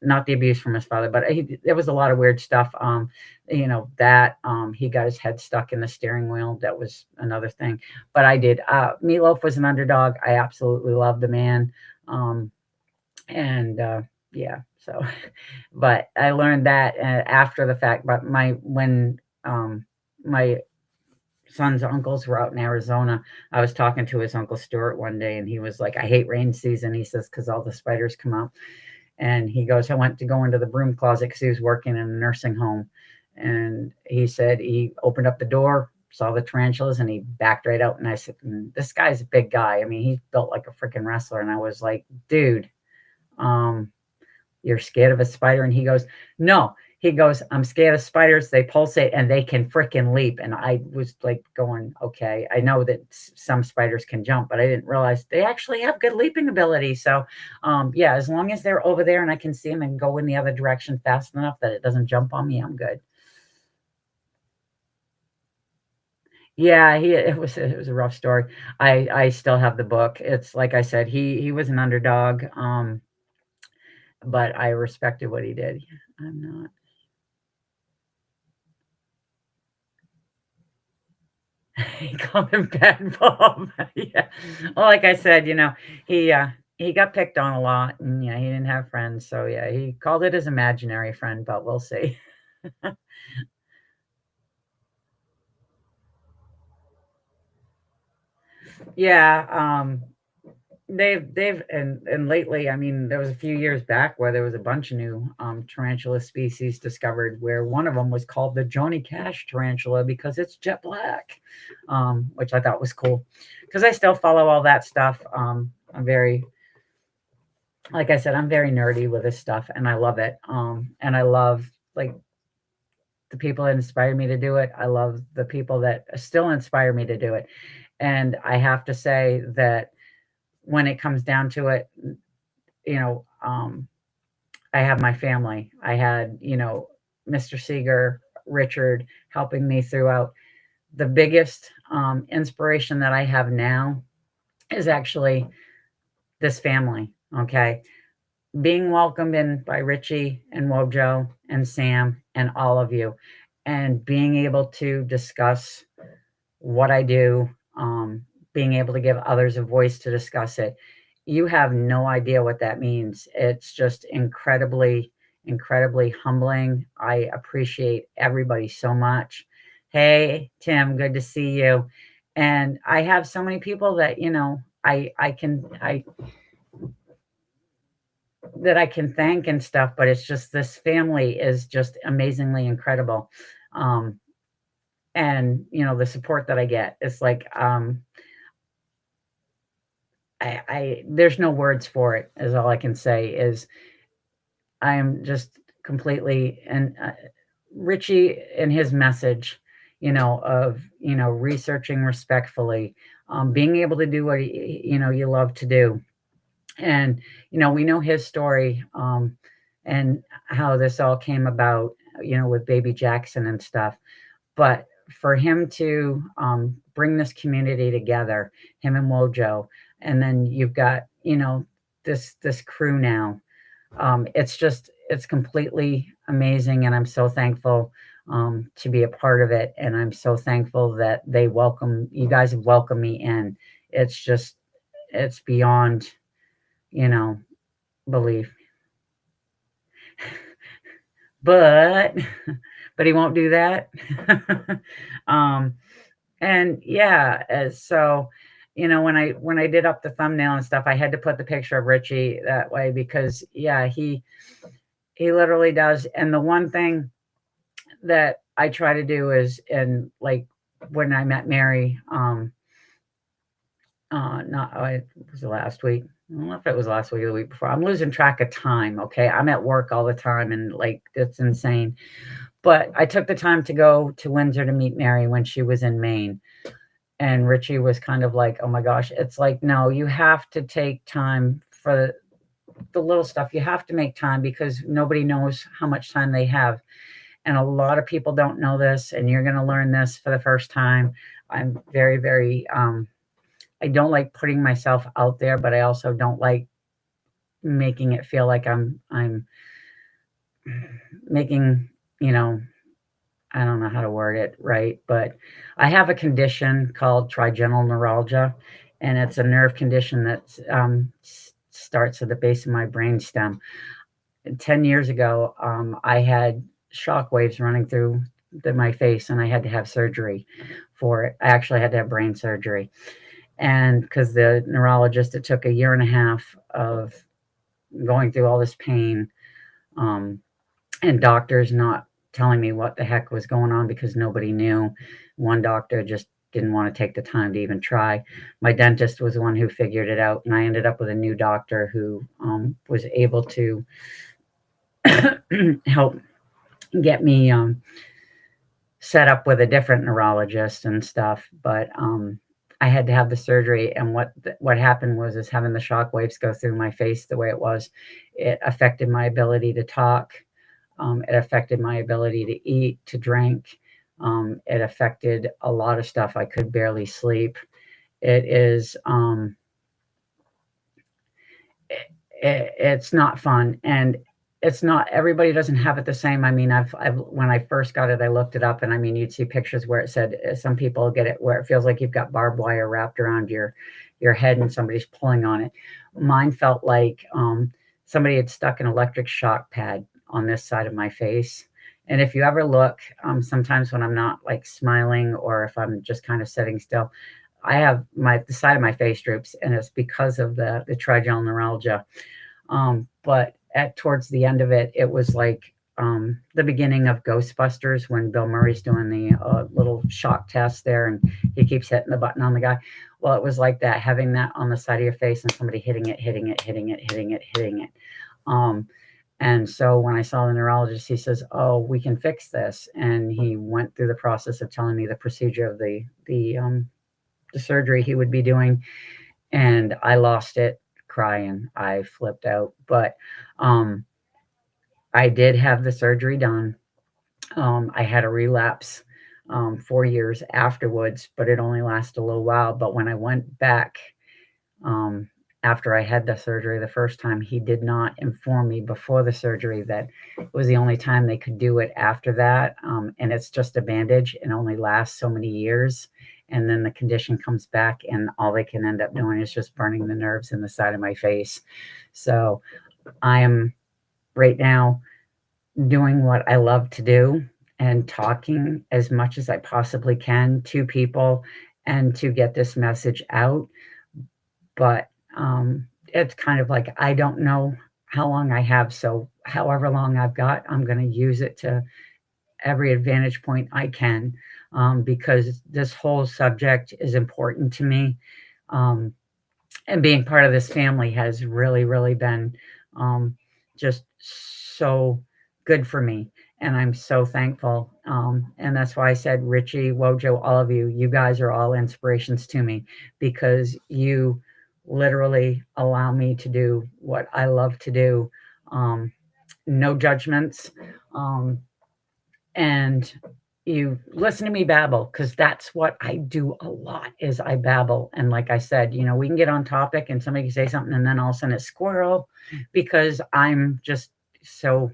Not the abuse from his father, but there was a lot of weird stuff. He got his head stuck in the steering wheel. That was another thing. But I did. Meatloaf was an underdog. I absolutely loved the man. Yeah. So, but I learned that after the fact. But when my son's uncles were out in Arizona, I was talking to his Uncle Stuart one day and he was like, I hate rain season. He says, because all the spiders come out. And he goes, I went to go into the broom closet because he was working in a nursing home. And he said he opened up the door, saw the tarantulas, and he backed right out. And I said, this guy's a big guy. I mean, he's built like a freaking wrestler. And I was like, dude, you're scared of a spider? And he goes, no. He goes, I'm scared of spiders. They pulsate and they can freaking leap. And I was like going, okay, I know that some spiders can jump, but I didn't realize they actually have good leaping ability. So yeah, as long as they're over there and I can see them and go in the other direction fast enough that it doesn't jump on me, I'm good. Yeah, it was a rough story. I still have the book. It's like I said, he was an underdog. But I respected what he did. I'm not. Call him Bad Bob. Yeah. Well, like I said, he got picked on a lot and he didn't have friends. So yeah, he called it his imaginary friend, but we'll see. Yeah, they've and lately, I mean, there was a few years back where there was a bunch of new tarantula species discovered, where one of them was called the Johnny Cash tarantula because it's jet black, which I thought was cool because I still follow all that stuff. I'm very, like I said, I'm very nerdy with this stuff, and I love it. And I love, like, the people that inspired me to do it. I love the people that still inspire me to do it. And I have to say that when it comes down to it, you know, I have my family. I had, Mr. Seeger, Richard helping me throughout. The biggest inspiration that I have now is actually this family. Okay. Being welcomed in by Richie and Wojo and Sam and all of you, and being able to discuss what I do, being able to give others a voice to discuss it. You have no idea what that means. It's just incredibly, incredibly humbling. I appreciate everybody so much. Hey, Tim, good to see you. And I have so many people that, I can thank and stuff, but it's just this family is just amazingly incredible. Um, and the support that I get, it's like, I there's no words for it, is all I can say. Is I am just completely, and Richie and his message, of, researching respectfully, being able to do what you love to do. And, we know his story, and how this all came about, with baby Jackson and stuff. But for him to bring this community together, him and Wojo, and then you've got, this crew now. It's completely amazing, and I'm so thankful to be a part of it. And I'm so thankful that you guys have welcomed me in. It's beyond, you know, belief. But but he won't do that. um, and yeah, so when I did up the thumbnail and stuff, I had to put the picture of Richie that way because yeah, he literally does. And the one thing that I try to do is, and like when I met Mary, not it was last week. I don't know if it was last week or the week before. I'm losing track of time. Okay, I'm at work all the time, and like it's insane. But I took the time to go to Windsor to meet Mary when she was in Maine. And Richie was kind of like, oh my gosh, it's like, no, you have to take time for the little stuff. You have to make time because nobody knows how much time they have. And a lot of people don't know this, and you're going to learn this for the first time. I'm very, very, I don't like putting myself out there, but I also don't like making it feel like I'm making, I don't know how to word it right, but I have a condition called trigeminal neuralgia, and it's a nerve condition that starts at the base of my brainstem. 10 years ago, I had shock waves running through my face, and I had to have surgery for it. I actually had to have brain surgery. And because the neurologist, it took a year and a half of going through all this pain, and doctors not telling me what the heck was going on because nobody knew. One doctor just didn't want to take the time to even try. My dentist was the one who figured it out, and I ended up with a new doctor who was able to help get me set up with a different neurologist and stuff. But I had to have the surgery, and what happened was having the shock waves go through my face the way it was, it affected my ability to talk. It affected my ability to eat, to drink. It affected a lot of stuff. I could barely sleep. It is, it's not fun. And it's not, everybody doesn't have it the same. I mean, when I first got it, I looked it up, and I mean, you'd see pictures where it said some people get it where it feels like you've got barbed wire wrapped around your head and somebody's pulling on it. Mine felt like somebody had stuck an electric shock pad on this side of my face. And if you ever look, sometimes when I'm not like smiling, or if I'm just kind of sitting still, I have the side of my face droops, and it's because of the trigeminal neuralgia. But towards the end of it, it was like the beginning of Ghostbusters when Bill Murray's doing the little shock test there, and he keeps hitting the button on the guy. Well, it was like that, having that on the side of your face and somebody hitting it, hitting it, hitting it, hitting it, hitting it. And so when I saw the neurologist, he says, "Oh, we can fix this." And he went through the process of telling me the procedure of the surgery he would be doing. And I lost it crying. I flipped out. But I did have the surgery done. I had a relapse 4 years afterwards, but it only lasted a little while. But when I went back, after I had the surgery the first time, he did not inform me before the surgery that it was the only time they could do it after that. And it's just a bandage and only lasts so many years. And then the condition comes back, and all they can end up doing is just burning the nerves in the side of my face. So I am right now doing what I love to do and talking as much as I possibly can to people and to get this message out. But it's kind of like, I don't know how long I have. So however long I've got, I'm going to use it to every advantage point I can, because this whole subject is important to me. And being part of this family has really, really been just so good for me. And I'm so thankful. And that's why I said, Richie, Wojo, all of you, you guys are all inspirations to me, because you literally allow me to do what I love to do. No judgments. And you listen to me babble, because that's what I do a lot, is I babble. And like I said, we can get on topic and somebody can say something and then all of a sudden it's squirrel, because I'm just so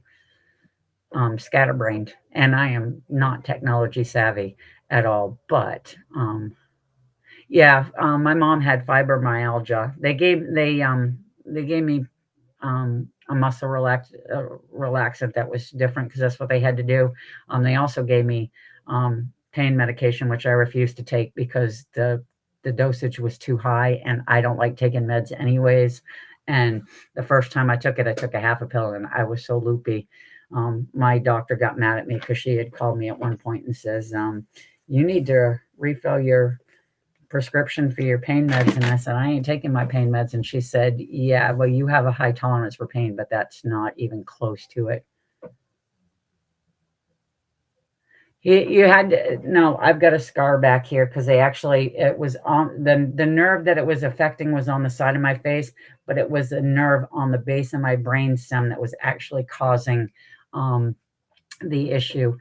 scatterbrained, and I am not technology savvy at all. But yeah, my mom had fibromyalgia. They gave me a muscle relaxant that was different, because that's what they had to do. They also gave me pain medication, which I refused to take because the dosage was too high, and I don't like taking meds anyways. And the first time I took it, I took a half a pill, and I was so loopy. My doctor got mad at me because she had called me at one point and says, "You need to refill your prescription for your pain meds." And I said, "I ain't taking my pain meds." And she said, "Yeah, well, you have a high tolerance for pain, but that's not even close to it." You had to, no, I've got a scar back here, because it was on the nerve that it was affecting was on the side of my face, but it was a nerve on the base of my brain stem that was actually causing the issue.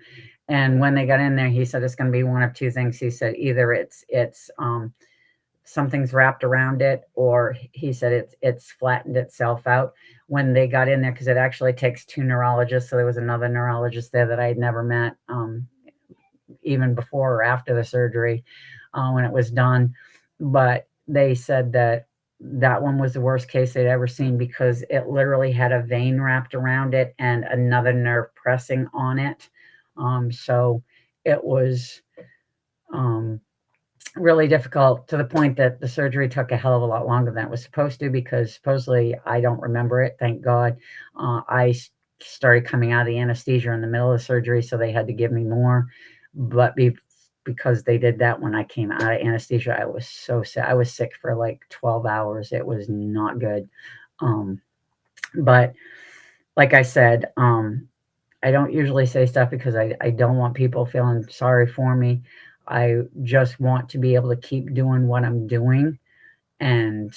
And when they got in there, he said it's going to be one of two things. He said either it's something's wrapped around it, or he said it's flattened itself out. When they got in there, because it actually takes two neurologists, so there was another neurologist there that I had never met, even before or after the surgery, when it was done. But they said that one was the worst case they'd ever seen, because it literally had a vein wrapped around it and another nerve pressing on it. So it was really difficult, to the point that the surgery took a hell of a lot longer than it was supposed to, because supposedly, I don't remember it, thank God. I started coming out of the anesthesia in the middle of the surgery, so they had to give me more. But because they did that when I came out of anesthesia, I was so sick. I was sick for like 12 hours. It was not good. But like I said, I don't usually say stuff because I don't want people feeling sorry for me. I just want to be able to keep doing what I'm doing, and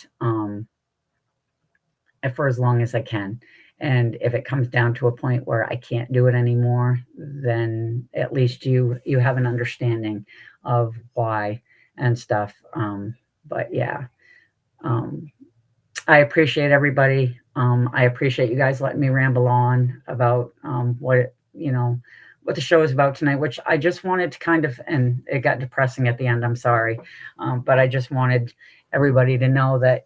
for as long as I can. And if it comes down to a point where I can't do it anymore, then at least you have an understanding of why and stuff. But yeah, I appreciate everybody. I appreciate you guys letting me ramble on about what the show is about tonight, which I just wanted to kind of, and it got depressing at the end, I'm sorry. But I just wanted everybody to know that,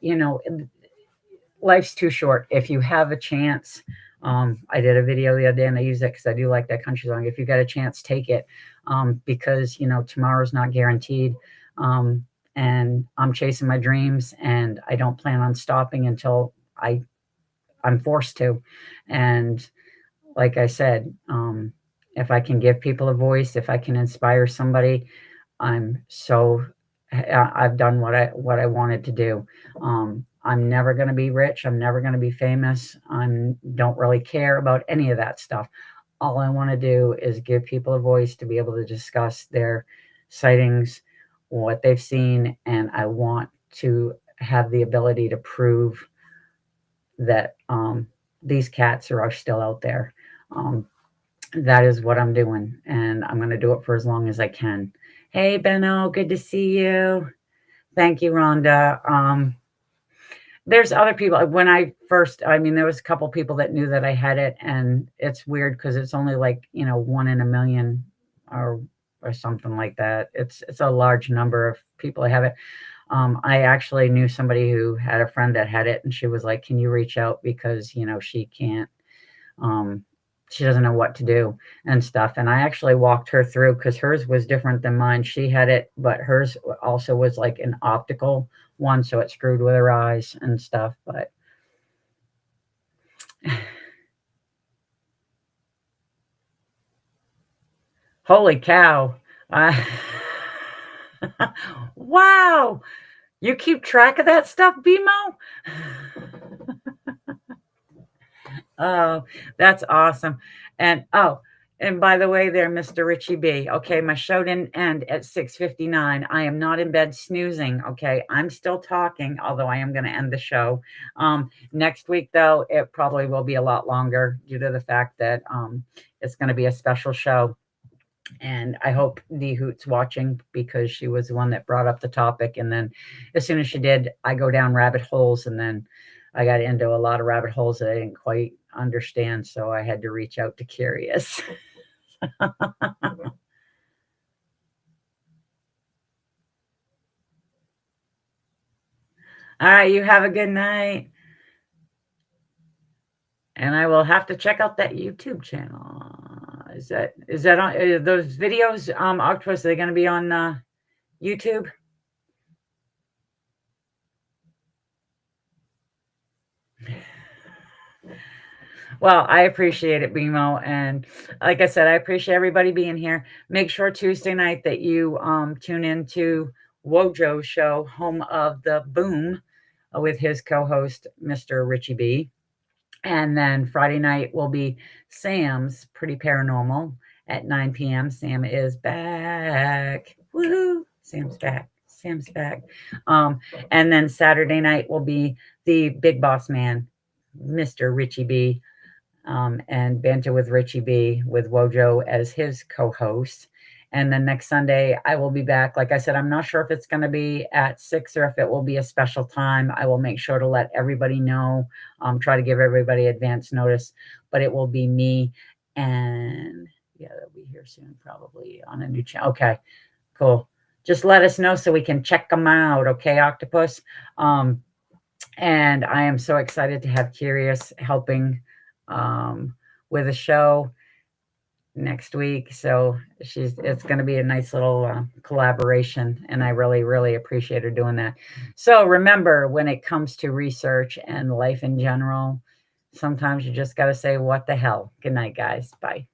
life's too short. If you have a chance, I did a video the other day and I use it because I do like that country song. If you got a chance, take it, because tomorrow's not guaranteed. and I'm chasing my dreams, and I don't plan on stopping until I'm forced to. And like I said, if I can give people a voice, if I can inspire somebody, I've done what I wanted to do. I'm never going to be rich. I'm never going to be famous. I don't really care about any of that stuff. All I want to do is give people a voice to be able to discuss their sightings, what they've seen, and I want to have the ability to prove that these cats are still out there. That is what I'm doing, and I'm going to do it for as long as I can. Hey, Benno, good to see you. Thank you, Rhonda. There's other people. When there was a couple people that knew that I had it, and it's weird because it's only like, 1 in a million or something like that. It's a large number of people that have it. I actually knew somebody who had a friend that had it, and she was like, "Can you reach out because she can't." She doesn't know what to do and stuff. And I actually walked her through because hers was different than mine. She had it, but hers also was like an optical one, so it screwed with her eyes and stuff. But holy cow. Wow. You keep track of that stuff, BMO? Oh, that's awesome. And by the way there, Mr. Richie B. Okay, my show didn't end at 6:59. I am not in bed snoozing, okay? I'm still talking, although I am going to end the show. Next week, though, it probably will be a lot longer due to the fact that it's going to be a special show. And I hope D Hoot's watching because she was the one that brought up the topic. And then as soon as she did, I go down rabbit holes, and then I got into a lot of rabbit holes that I didn't quite understand. So I had to reach out to Curious. All right. You have a good night. And I will have to check out that YouTube channel. Is that on those videos? Octopus, are they going to be on YouTube? Well, I appreciate it, BMO. And like I said, I appreciate everybody being here. Make sure Tuesday night that you tune into Wojo's show, Home of the Boom, with his co-host, Mr. Richie B. And then Friday night will be Sam's Pretty Paranormal at 9 p.m. Sam is back. Woohoo! Sam's back. Sam's back. And then Saturday night will be the Big Boss Man, Mr. Richie B. And Banter with Richie B with Wojo as his co-host. And then next Sunday, I will be back. Like I said, I'm not sure if it's going to be at 6 or if it will be a special time. I will make sure to let everybody know, try to give everybody advance notice, but it will be me. And yeah, they'll be here soon, probably on a new channel. Okay, cool. Just let us know so we can check them out. Okay, Octopus. And I am so excited to have Curious helping with a show next week. So it's going to be a nice little collaboration, and I really, really appreciate her doing that. So remember, when it comes to research and life in general, sometimes you just got to say, what the hell? Good night, guys. Bye.